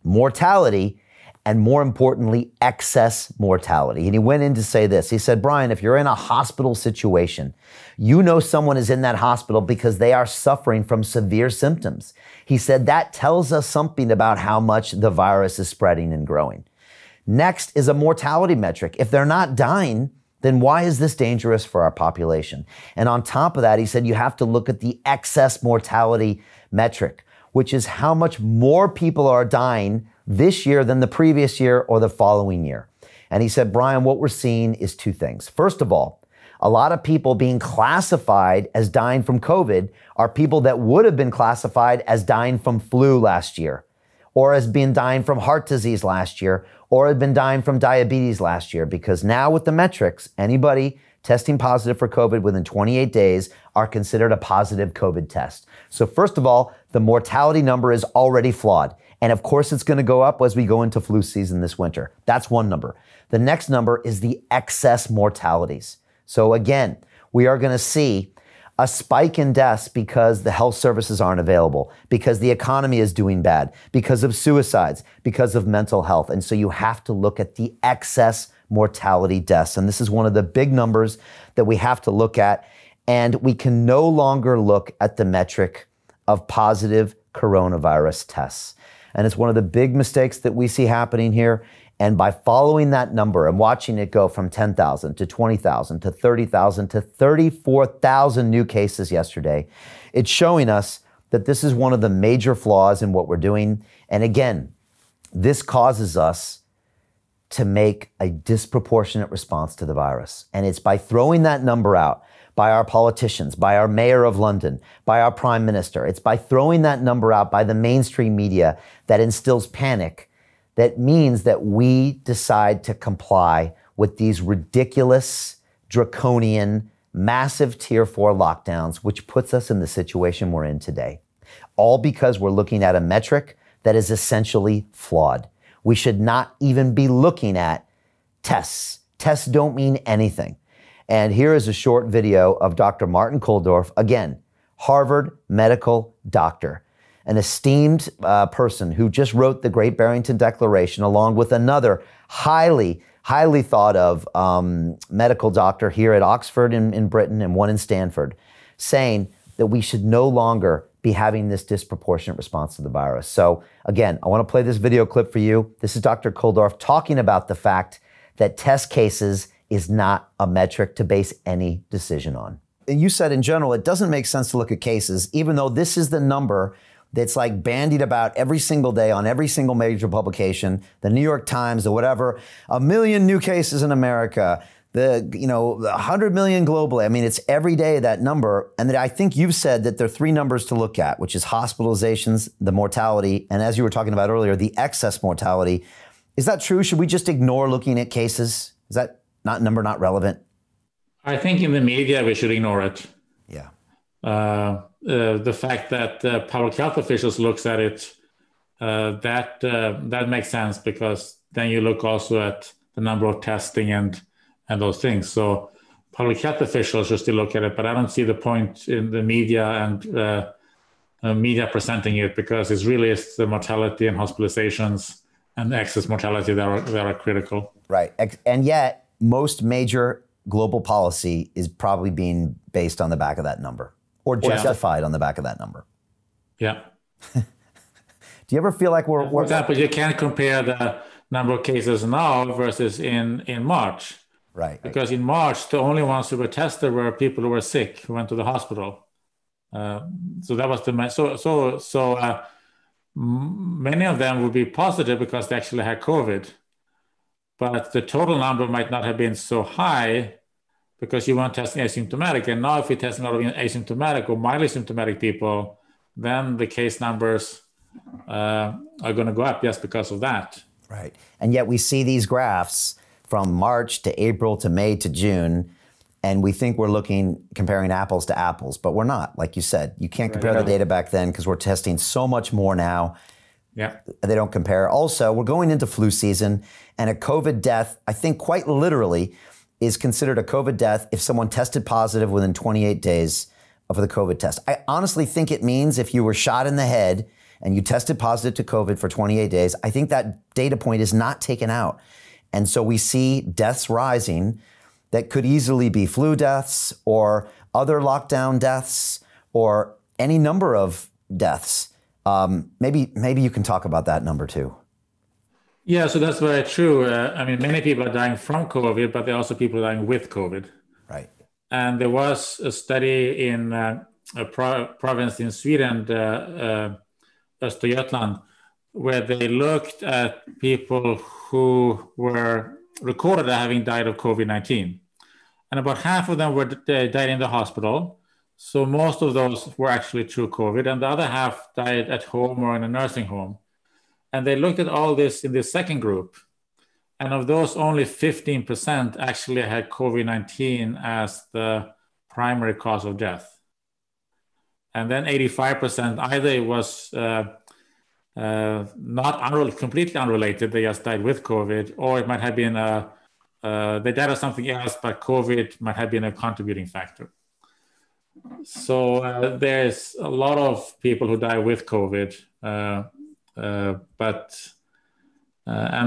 S1: mortality, and more importantly, excess mortality. And he went in to say this. He said, Brian, if you're in a hospital situation, you know someone is in that hospital because they are suffering from severe symptoms. He said that tells us something about how much the virus is spreading and growing. Next is a mortality metric. If they're not dying, then why is this dangerous for our population? And on top of that, he said you have to look at the excess mortality metric, which is how much more people are dying this year than the previous year or the following year. And he said, Brian, what we're seeing is 2 things. First of all, a lot of people being classified as dying from COVID are people that would have been classified as dying from flu last year, or as being dying from heart disease last year, or had been dying from diabetes last year. Because now with the metrics, anybody testing positive for COVID within 28 days are considered a positive COVID test. So first of all, the mortality number is already flawed. And of course, it's going to go up as we go into flu season this winter. That's one number. The next number is the excess mortalities. So again, we are going to see a spike in deaths because the health services aren't available, because the economy is doing bad, because of suicides, because of mental health. And so you have to look at the excess mortality deaths. And this is one of the big numbers that we have to look at. And we can no longer look at the metric of positive coronavirus tests. And it's one of the big mistakes that we see happening here. And by following that number and watching it go from 10,000 to 20,000 to 30,000 to 34,000 new cases yesterday, it's showing us that this is one of the major flaws in what we're doing. And again, this causes us to make a disproportionate response to the virus. And it's by throwing that number out by our politicians, by our mayor of London, by our prime minister. It's by throwing that number out by the mainstream media that instills panic. That means that we decide to comply with these ridiculous draconian, massive tier 4 lockdowns, which puts us in the situation we're in today. All because we're looking at a metric that is essentially flawed. We should not even be looking at tests. Tests don't mean anything. And here is a short video of Dr. Martin Kulldorff, again, Harvard medical doctor, an esteemed person who just wrote the Great Barrington Declaration, along with another highly thought of medical doctor here at Oxford in Britain and one in Stanford, saying that we should no longer be having this disproportionate response to the virus. So again, I want to play this video clip for you. This is Dr. Kulldorff talking about the fact that test cases is not a metric to base any decision on. You said in general, it doesn't make sense to look at cases, even though this is the number that's like bandied about every single day on every single major publication, the New York Times or whatever, 1 million new cases in America, the 100 million globally. I mean, it's every day that number. And that I think you've said that there are 3 numbers to look at, which is hospitalizations, the mortality, and as you were talking about earlier, the excess mortality. Is that true? Should we just ignore looking at cases? Is that number not relevant?
S3: I think in the media, we should ignore it.
S1: Yeah.
S3: The fact that public health officials looks at it, that makes sense, because then you look also at the number of testing and those things. So public health officials should still look at it, but I don't see the point in the media and media presenting it, because it's really the mortality and hospitalizations and excess mortality that are critical.
S1: Right. And yet most major global policy is probably being based on the back of that number, or justified on the back of that number.
S3: Yeah.
S1: Do you ever feel like we're...
S3: For example, you can't compare the number of cases now versus in March.
S1: Right.
S3: Because in March, the only ones who were tested were people who were sick, who went to the hospital. So that was the... many of them would be positive because they actually had COVID. But the total number might not have been so high because you weren't testing asymptomatic. And now if you're testing a lot of asymptomatic or mildly symptomatic people, then the case numbers are going to go up just because of that.
S1: Right. And yet we see these graphs from March to April to May to June, and we think we're comparing apples to apples, but we're not. Like you said, you can't compare the data back then because we're testing so much more now.
S3: Yeah.
S1: They don't compare. Also, we're going into flu season, and a COVID death, I think quite literally, is considered a COVID death if someone tested positive within 28 days of the COVID test. I honestly think it means if you were shot in the head and you tested positive to COVID for 28 days, I think that data point is not taken out. And so we see deaths rising that could easily be flu deaths or other lockdown deaths or any number of deaths. Maybe you can talk about that number too.
S3: Yeah, so that's very true. I mean, many people are dying from COVID, but there are also people dying with COVID.
S1: Right.
S3: And there was a study in a province in Sweden, Östergötland, where they looked at people who were recorded as having died of COVID-19. And about half of them died in the hospital. So most of those were actually true COVID, and the other half died at home or in a nursing home. And they looked at all this in the second group. And of those, only 15% actually had COVID-19 as the primary cause of death. And then 85% either it was completely unrelated, they just died with COVID, or it might have been they died of something else, but COVID might have been a contributing factor. So there's a lot of people who die with COVID, and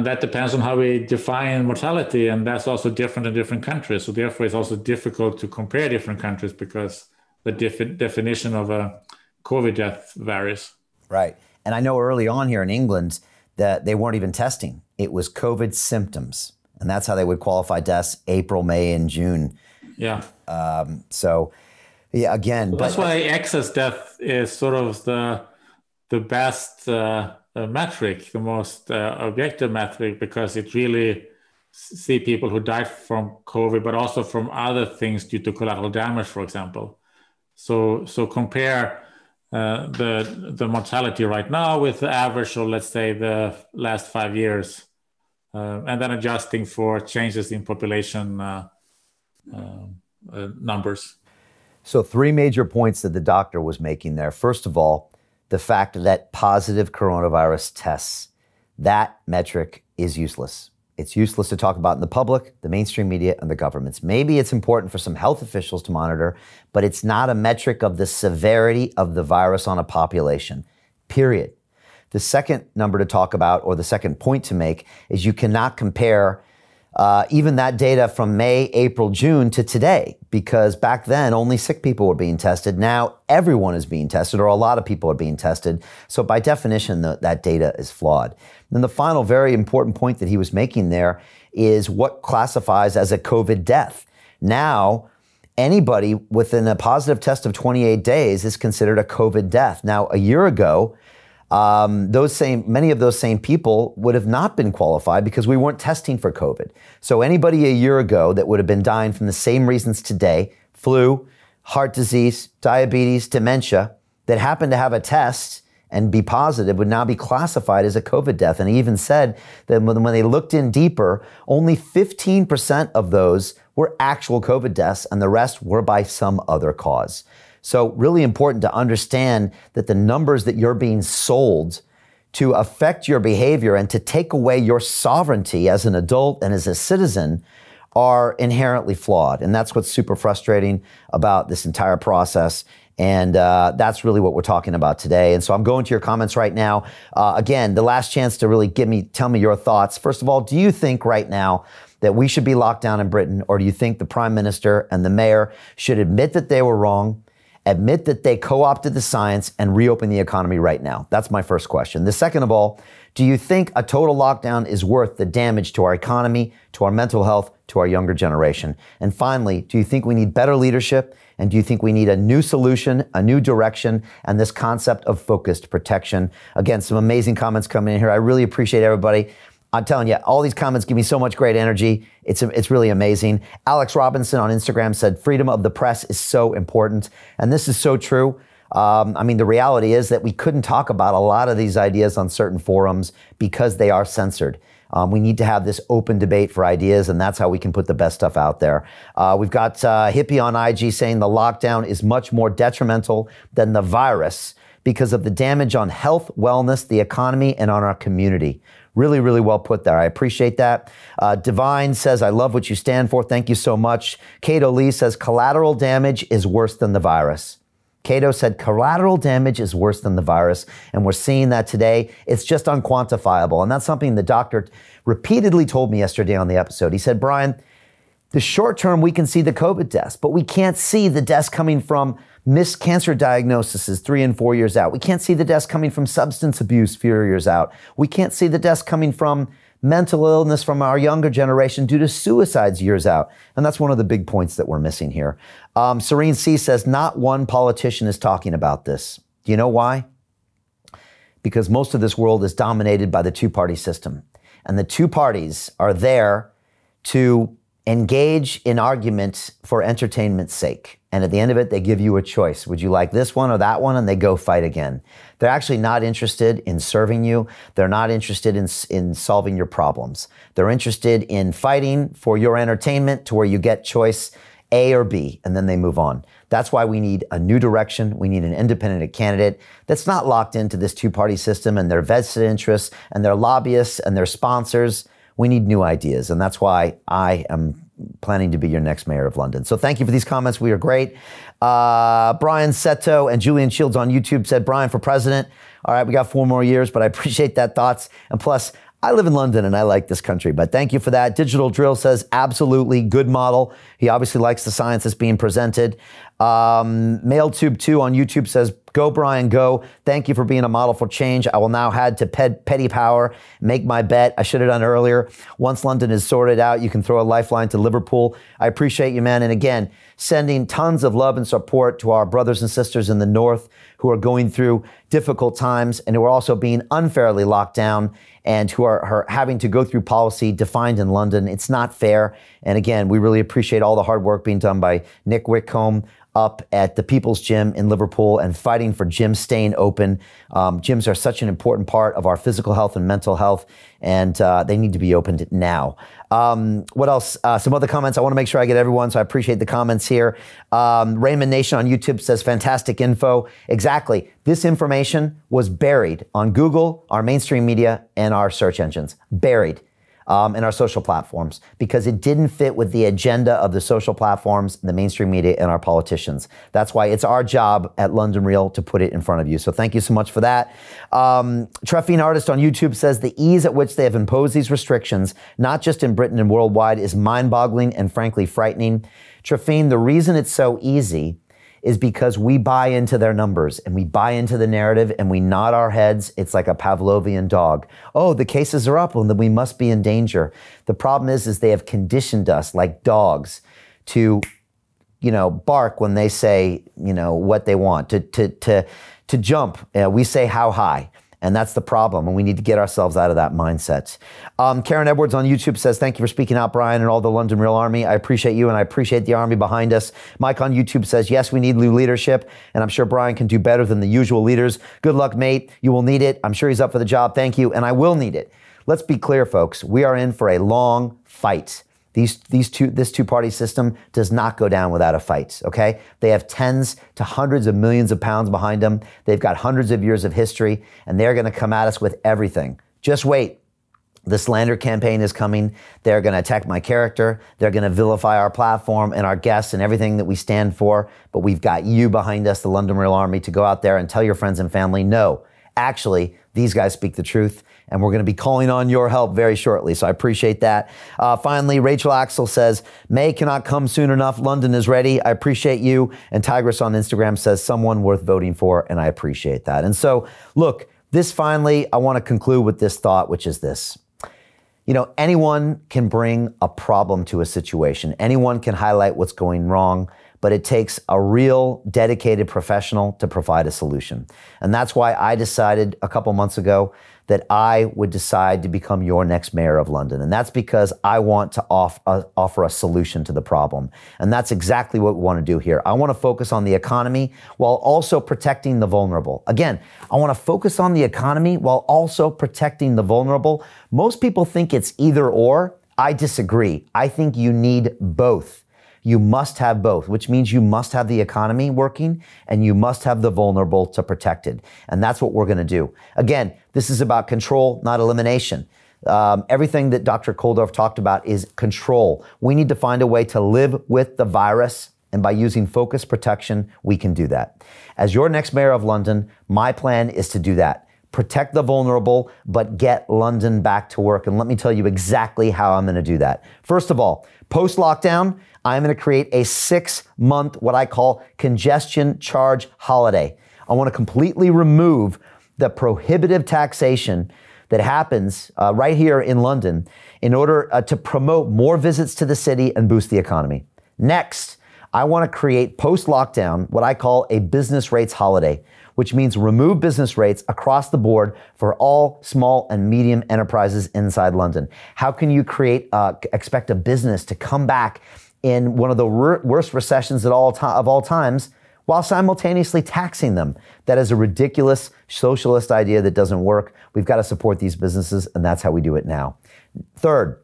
S3: that depends on how we define mortality, and that's also different in different countries. So therefore, it's also difficult to compare different countries because the definition of a COVID death varies.
S1: Right. And I know early on here in England that they weren't even testing. It was COVID symptoms. And that's how they would qualify deaths April, May, and June.
S3: Yeah.
S1: So, yeah, again.
S3: So that's why excess death is sort of the best metric, the most objective metric, because it really see people who died from COVID, but also from other things due to collateral damage, for example. So compare the mortality right now with the average of, let's say, the last 5 years, and then adjusting for changes in population numbers.
S1: So 3 major points that the doctor was making there. First of all, the fact that positive coronavirus tests, that metric is useless. It's useless to talk about in the public, the mainstream media, and the governments. Maybe it's important for some health officials to monitor, but it's not a metric of the severity of the virus on a population, period. The second number to talk about, or the second point to make, is you cannot compare even that data from May, April, June to today, because back then only sick people were being tested. Now everyone is being tested, or a lot of people are being tested. So by definition, that data is flawed. And the final very important point that he was making there is what classifies as a COVID death. Now, anybody within a positive test of 28 days is considered a COVID death. Now, a year ago, many of those same people would have not been qualified because we weren't testing for COVID. So anybody a year ago that would have been dying from the same reasons today, flu, heart disease, diabetes, dementia, that happened to have a test and be positive would now be classified as a COVID death. And he even said that when they looked in deeper, only 15% of those were actual COVID deaths and the rest were by some other cause. So really important to understand that the numbers that you're being sold to affect your behavior and to take away your sovereignty as an adult and as a citizen are inherently flawed. And that's what's super frustrating about this entire process. And that's really what we're talking about today. And so I'm going to your comments right now. Again, the last chance to really tell me your thoughts. First of all, do you think right now that we should be locked down in Britain, or do you think the Prime Minister and the Mayor should admit that they were wrong, admit that they co-opted the science, and reopen the economy right now? That's my first question. The second of all, do you think a total lockdown is worth the damage to our economy, to our mental health, to our younger generation? And finally, do you think we need better leadership? And do you think we need a new solution, a new direction, and this concept of focused protection? Again, some amazing comments coming in here. I really appreciate everybody. I'm telling you, all these comments give me so much great energy. It's really amazing. Alex Robinson on Instagram said, freedom of the press is so important. And this is so true. I mean, the reality is that we couldn't talk about a lot of these ideas on certain forums because they are censored. We need to have this open debate for ideas, and that's how we can put the best stuff out there. We've got Hippie on IG saying the lockdown is much more detrimental than the virus because of the damage on health, wellness, the economy, and on our community. Really, really well put there. I appreciate that. Divine says, I love what you stand for. Thank you so much. Cato Lee says, collateral damage is worse than the virus. Cato said, collateral damage is worse than the virus. And we're seeing that today. It's just unquantifiable. And that's something the doctor repeatedly told me yesterday on the episode. He said, Brian, the short term, we can see the COVID deaths, but we can't see the deaths coming from missed cancer diagnoses 3 and 4 years out. We can't see the deaths coming from substance abuse 4 years out. We can't see the deaths coming from mental illness from our younger generation due to suicides years out. And that's one of the big points that we're missing here. Serene C says, not one politician is talking about this. Do you know why? Because most of this world is dominated by the two-party system. And the two parties are there to engage in arguments for entertainment's sake. And at the end of it, they give you a choice. Would you like this one or that one? And they go fight again. They're actually not interested in serving you. They're not interested in solving your problems. They're interested in fighting for your entertainment to where you get choice A or B, and then they move on. That's why we need a new direction. We need an independent candidate that's not locked into this two-party system and their vested interests and their lobbyists and their sponsors. We need new ideas, and that's why I am planning to be your next mayor of London. So thank you for these comments. We are great. Brian Seto and Julian Shields on YouTube said, Brian for president. All right, we got 4 more years, but I appreciate that thoughts. And plus, I live in London and I like this country, but thank you for that. Digital Drill says, absolutely good model. He obviously likes the science that's being presented. MailTube2 on YouTube says, go Brian, go. Thank you for being a model for change. I will now head to petty power, make my bet. I should have done earlier. Once London is sorted out, you can throw a lifeline to Liverpool. I appreciate you, man. And again, sending tons of love and support to our brothers and sisters in the North who are going through difficult times and who are also being unfairly locked down and who are having to go through policy defined in London. It's not fair. And again, we really appreciate all the hard work being done by Nick Wickcombe, up at the People's Gym in Liverpool and fighting for gyms staying open. Gyms are such an important part of our physical health and mental health, and they need to be opened now. What else? Some other comments. I want to make sure I get everyone, so I appreciate the comments here. Raymond Nation on YouTube says, fantastic info. Exactly. This information was buried on Google, our mainstream media, and our search engines. Buried. In our social platforms, because it didn't fit with the agenda of the social platforms, the mainstream media, and our politicians. That's why it's our job at London Real to put it in front of you. So thank you so much for that. Treffine Artist on YouTube says the ease at which they have imposed these restrictions, not just in Britain and worldwide, is mind-boggling and frankly frightening. Treffine, the reason it's so easy is because we buy into their numbers and we buy into the narrative and we nod our heads. It's like a Pavlovian dog. Oh, the cases are up, well, then we must be in danger. The problem is they have conditioned us like dogs to, bark when they say, what they want, to jump. We say how high. And that's the problem, and we need to get ourselves out of that mindset. Karen Edwards on YouTube says, thank you for speaking out, Brian, and all the London Real Army. I appreciate you, and I appreciate the army behind us. Mike on YouTube says, yes, we need new leadership, and I'm sure Brian can do better than the usual leaders. Good luck, mate. You will need it. I'm sure he's up for the job. Thank you, and I will need it. Let's be clear, folks. We are in for a long fight. This two-party system does not go down without a fight, okay? They have tens to hundreds of millions of pounds behind them. They've got hundreds of years of history, and they're going to come at us with everything. Just wait. The slander campaign is coming. They're going to attack my character. They're going to vilify our platform and our guests and everything that we stand for. But we've got you behind us, the London Real Army, to go out there and tell your friends and family, no, actually, these guys speak the truth. And we're going to be calling on your help very shortly. So I appreciate that. Finally, Rachel Axel says, May cannot come soon enough. London is ready. I appreciate you. And Tigress on Instagram says, someone worth voting for. And I appreciate that. And so, look, I want to conclude with this thought, which is this. Anyone can bring a problem to a situation. Anyone can highlight what's going wrong, but it takes a real dedicated professional to provide a solution. And that's why I decided a couple months ago that I would decide to become your next mayor of London. And that's because I want to offer a solution to the problem. And that's exactly what we want to do here. I want to focus on the economy while also protecting the vulnerable. Again, I want to focus on the economy while also protecting the vulnerable. Most people think it's either or. I disagree. I think you need both. You must have both, which means you must have the economy working and you must have the vulnerable to protect it. And that's what we're going to do. Again, this is about control, not elimination. Everything that Dr. Koldorf talked about is control. We need to find a way to live with the virus, and by using focused protection, we can do that. As your next mayor of London, my plan is to do that. Protect the vulnerable, but get London back to work. And let me tell you exactly how I'm going to do that. First of all, post-lockdown, I'm going to create a 6-month, what I call congestion charge holiday. I want to completely remove the prohibitive taxation that happens right here in London in order to promote more visits to the city and boost the economy. Next, I want to create post-lockdown what I call a business rates holiday, which means remove business rates across the board for all small and medium enterprises inside London. How can you expect a business to come back in one of the worst recessions of all times while simultaneously taxing them? That is a ridiculous socialist idea that doesn't work. We've got to support these businesses, and that's how we do it now. Third,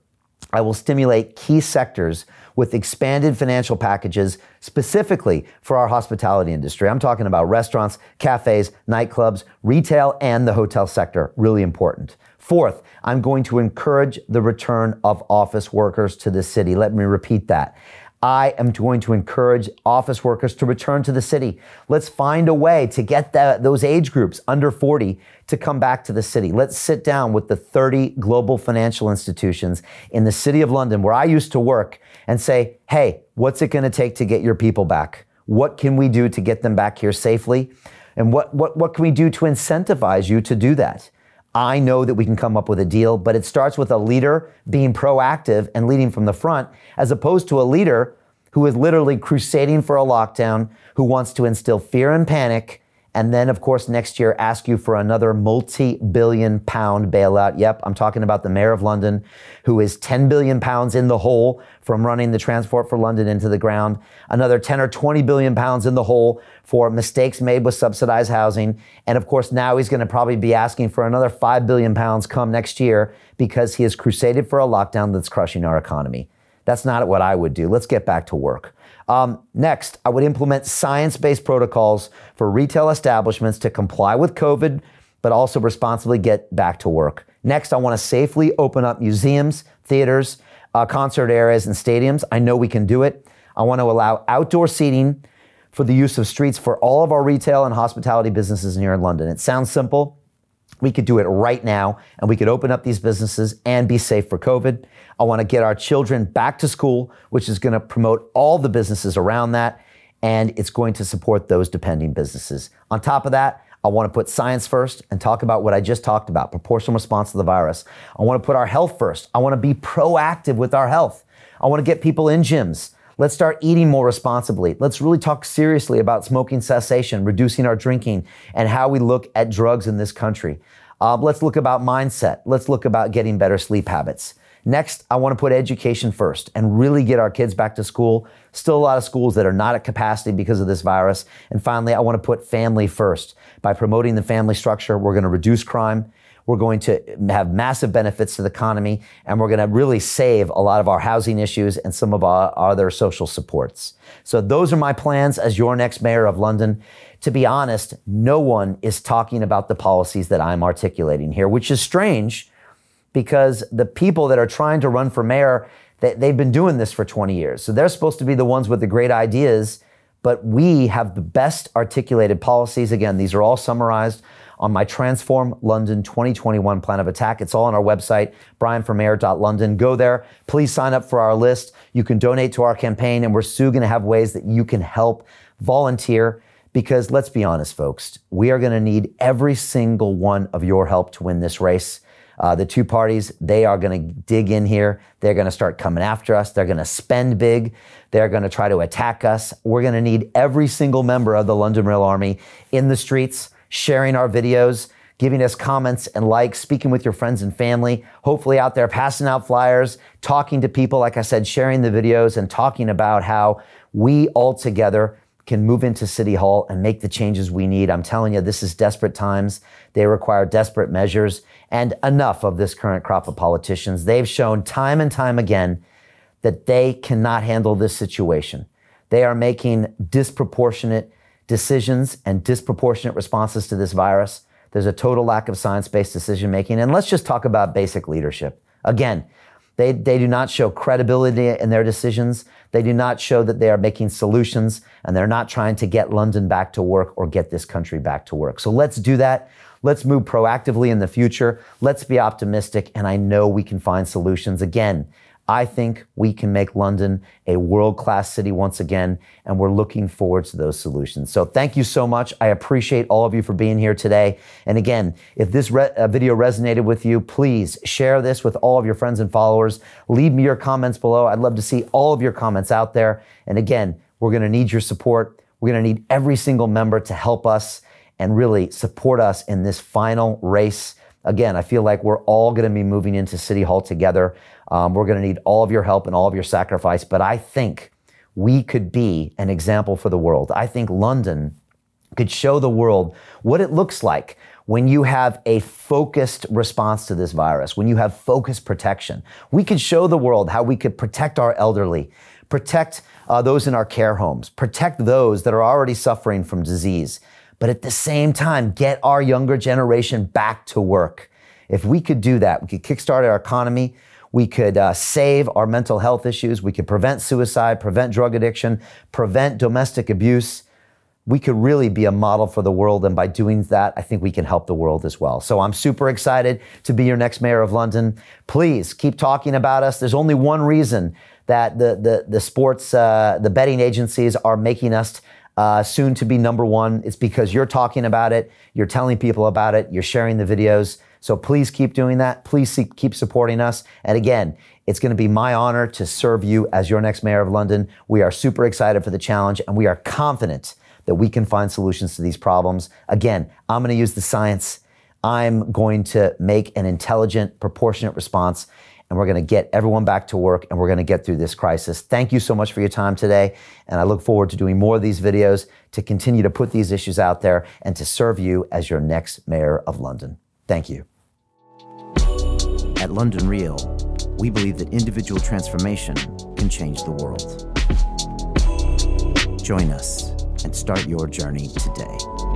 S1: I will stimulate key sectors with expanded financial packages specifically for our hospitality industry. I'm talking about restaurants, cafes, nightclubs, retail, and the hotel sector. Really important. Fourth, I'm going to encourage the return of office workers to the city. Let me repeat that. I am going to encourage office workers to return to the city. Let's find a way to get those age groups under 40 to come back to the city. Let's sit down with the 30 global financial institutions in the city of London where I used to work and say, hey, what's it going to take to get your people back? What can we do to get them back here safely? And what can we do to incentivize you to do that? I know that we can come up with a deal, but it starts with a leader being proactive and leading from the front, as opposed to a leader who is literally crusading for a lockdown, who wants to instill fear and panic And then, of course, next year, ask you for another multi-billion-pound bailout. Yep, I'm talking about the Mayor of London, who is 10 billion pounds in the hole from running the Transport for London into the ground. Another 10 or 20 billion pounds in the hole for mistakes made with subsidized housing. And of course, now he's going to probably be asking for another 5 billion pounds come next year because he has crusaded for a lockdown that's crushing our economy. That's not what I would do. Let's get back to work. Next, I would implement science-based protocols for retail establishments to comply with COVID, but also responsibly get back to work. Next, I want to safely open up museums, theaters, concert areas, and stadiums. I know we can do it. I want to allow outdoor seating for the use of streets for all of our retail and hospitality businesses here in London. It sounds simple. We could do it right now, and we could open up these businesses and be safe for COVID. I want to get our children back to school, which is going to promote all the businesses around that, and it's going to support those depending businesses. On top of that, I want to put science first and talk about what I just talked about, proportional response to the virus. I want to put our health first. I want to be proactive with our health. I want to get people in gyms. Let's start eating more responsibly. Let's really talk seriously about smoking cessation, reducing our drinking, and how we look at drugs in this country. Let's look about mindset. Let's look about getting better sleep habits. Next, I want to put education first and really get our kids back to school. Still a lot of schools that are not at capacity because of this virus. And finally, I want to put family first. By promoting the family structure, we're going to reduce crime. We're going to have massive benefits to the economy, and we're going to really save a lot of our housing issues and some of our other social supports. So those are my plans as your next mayor of London. To be honest, no one is talking about the policies that I'm articulating here, which is strange because the people that are trying to run for mayor, they've been doing this for 20 years. So they're supposed to be the ones with the great ideas, but we have the best articulated policies. Again, these are all summarized on my Transform London 2021 plan of attack. It's all on our website, brianformayor.london. Go there. Please sign up for our list. You can donate to our campaign, and we're soon going to have ways that you can help volunteer because let's be honest, folks, we are going to need every single one of your help to win this race. The two parties, they are going to dig in here. They're going to start coming after us. They're going to spend big. They're going to try to attack us. We're going to need every single member of the London Rail Army in the streets, sharing our videos, giving us comments and likes, speaking with your friends and family, hopefully out there passing out flyers, talking to people, like I said, sharing the videos and talking about how we all together can move into City Hall and make the changes we need. I'm telling you, this is desperate times. They require desperate measures, and enough of this current crop of politicians. They've shown time and time again that they cannot handle this situation. They are making disproportionate decisions and disproportionate responses to this virus. There's a total lack of science-based decision-making. And let's just talk about basic leadership. Again, they do not show credibility in their decisions. They do not show that they are making solutions, and they're not trying to get London back to work or get this country back to work. So let's do that. Let's move proactively in the future. Let's be optimistic, and I know we can find solutions. Again, I think we can make London a world-class city once again, and we're looking forward to those solutions. So thank you so much. I appreciate all of you for being here today. And again, if this video resonated with you, please share this with all of your friends and followers. Leave me your comments below. I'd love to see all of your comments out there. And again, we're going to need your support. We're going to need every single member to help us and really support us in this final race. Again, I feel like we're all going to be moving into City Hall together. We're going to need all of your help and all of your sacrifice, but I think we could be an example for the world. I think London could show the world what it looks like when you have a focused response to this virus, when you have focused protection. We could show the world how we could protect our elderly, protect those in our care homes, protect those that are already suffering from disease, but at the same time, get our younger generation back to work. If we could do that, we could kickstart our economy. We could save our mental health issues. We could prevent suicide, prevent drug addiction, prevent domestic abuse. We could really be a model for the world. And by doing that, I think we can help the world as well. So I'm super excited to be your next mayor of London. Please keep talking about us. There's only one reason that the sports, the betting agencies are making us soon to be number one. It's because you're talking about it. You're telling people about it. You're sharing the videos. So please keep doing that. Please keep supporting us. And again, it's going to be my honor to serve you as your next mayor of London. We are super excited for the challenge, and we are confident that we can find solutions to these problems. Again, I'm going to use the science. I'm going to make an intelligent, proportionate response, and we're going to get everyone back to work, and we're going to get through this crisis. Thank you so much for your time today, and I look forward to doing more of these videos to continue to put these issues out there and to serve you as your next mayor of London. Thank you.
S4: At London Real, we believe that individual transformation can change the world. Join us and start your journey today.